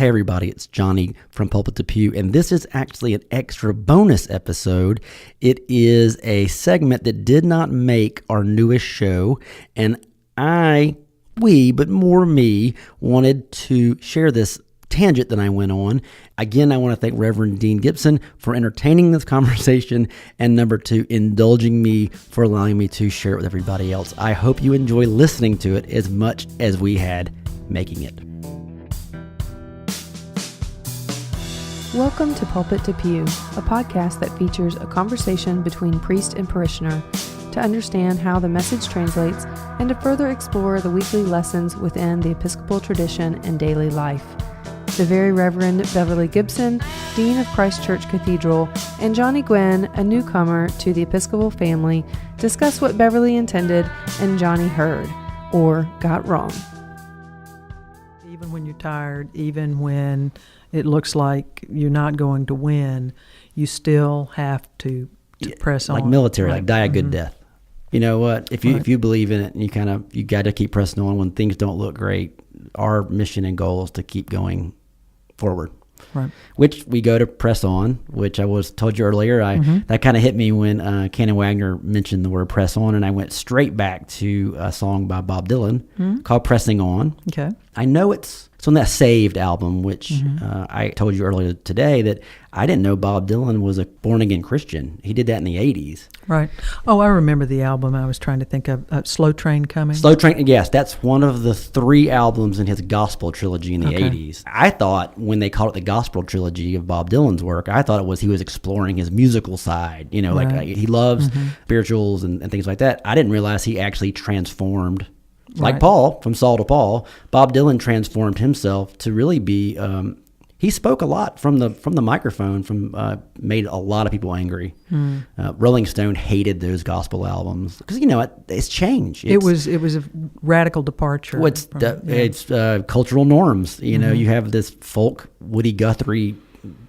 Hey everybody, it's Johnny from Pulpit To Pew, and this is actually an extra bonus episode. It is a segment that did not make our newest show, and but more me, wanted to share this tangent that I went on. Again, I want to thank Reverend Dean Gibson for entertaining this conversation, and number two, indulging me for allowing me to share it with everybody else. I hope you enjoy listening to it as much as we had making it. Welcome to Pulpit to Pew, a podcast that features a conversation between priest and parishioner to understand how the message translates and to further explore the weekly lessons within the Episcopal tradition and daily life. The Very Reverend Beverly Gibson, Dean of Christ Church Cathedral, and Johnny Gwin, a newcomer to the Episcopal family, discuss what Beverly intended and Johnny heard, or got wrong. Even when you're tired, even when it looks like you're not going to win, you still have to press on. Like military, right. like die a good death. You know what? If you believe in it, and you got to keep pressing on when things don't look great. Our mission and goal is to keep going forward. Right. Which we go to press on, which I told you earlier. That kind of hit me when Canon Wagner mentioned the word press on, and I went straight back to a song by Bob Dylan called Pressing On. Okay. I know it's on that Saved album, which I told you earlier today that I didn't know Bob Dylan was a born-again Christian. He did that in the 80s. Right. Oh, I remember the album I was trying to think of, Slow Train Coming. Slow Train, yes. That's one of the 3 albums in his gospel trilogy in the 80s. I thought when they called it the gospel trilogy of Bob Dylan's work, I thought it was he was exploring his musical side. You know, like he loves spirituals and things like that. I didn't realize he actually transformed. Like Paul, from Saul to Paul, Bob Dylan transformed himself to really be. He spoke a lot from the microphone. Made a lot of people angry. Rolling Stone hated those gospel albums because it's changed. It was a radical departure. It's cultural norms. You have this folk Woody Guthrie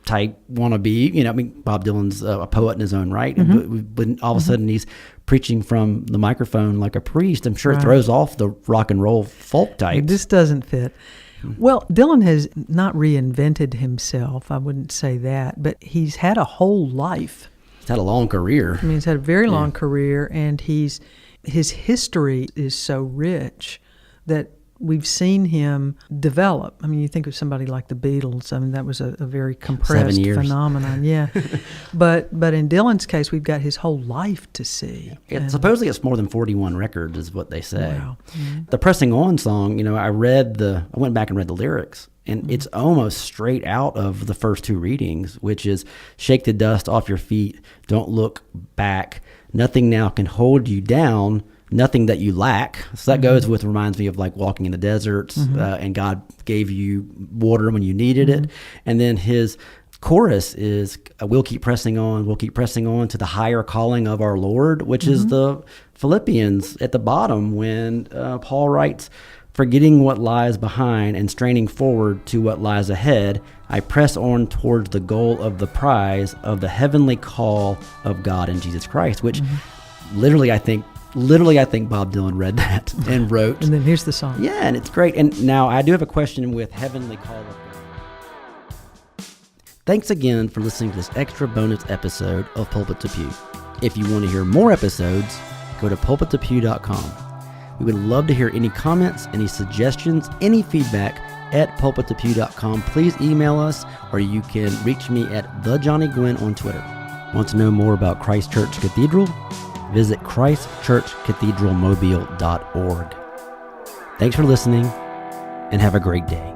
type wannabe. Bob Dylan's a poet in his own right, but all of a sudden he's preaching from the microphone like a priest. I'm sure it throws off the rock and roll folk type. This doesn't fit. Well, Dylan has not reinvented himself. I wouldn't say that, but he's had a whole life. He's had a long career. I mean, he's had a very long career, and his history is so rich that we've seen him develop. I mean, you think of somebody like the Beatles. I mean, that was a very compressed phenomenon. Yeah. But in Dylan's case, we've got his whole life to see. Supposedly it's more than 41 records is what they say. Wow. Mm-hmm. The Pressing On song, I went back and read the lyrics, and it's almost straight out of the first 2 readings, which is shake the dust off your feet, don't look back, nothing now can hold you down, nothing that you lack. So that reminds me of like walking in the deserts, and God gave you water when you needed it. And then his chorus is, we'll keep pressing on to the higher calling of our Lord, which is the Philippians at the bottom when Paul writes, forgetting what lies behind and straining forward to what lies ahead, I press on towards the goal of the prize of the heavenly call of God in Jesus Christ, which literally I think Bob Dylan read that and wrote. And then here's the song. Yeah, and it's great. And now I do have a question with Heavenly Call of God. Thanks again for listening to this extra bonus episode of Pulpit to Pew. If you want to hear more episodes, go to pulpittopew.com. We would love to hear any comments, any suggestions, any feedback at pulpittopew.com. Please email us, or you can reach me at @TheJohnnyGwin on Twitter. Want to know more about Christ Church Cathedral? Visit christchurchcathedralmobile.org. Thanks for listening, and have a great day.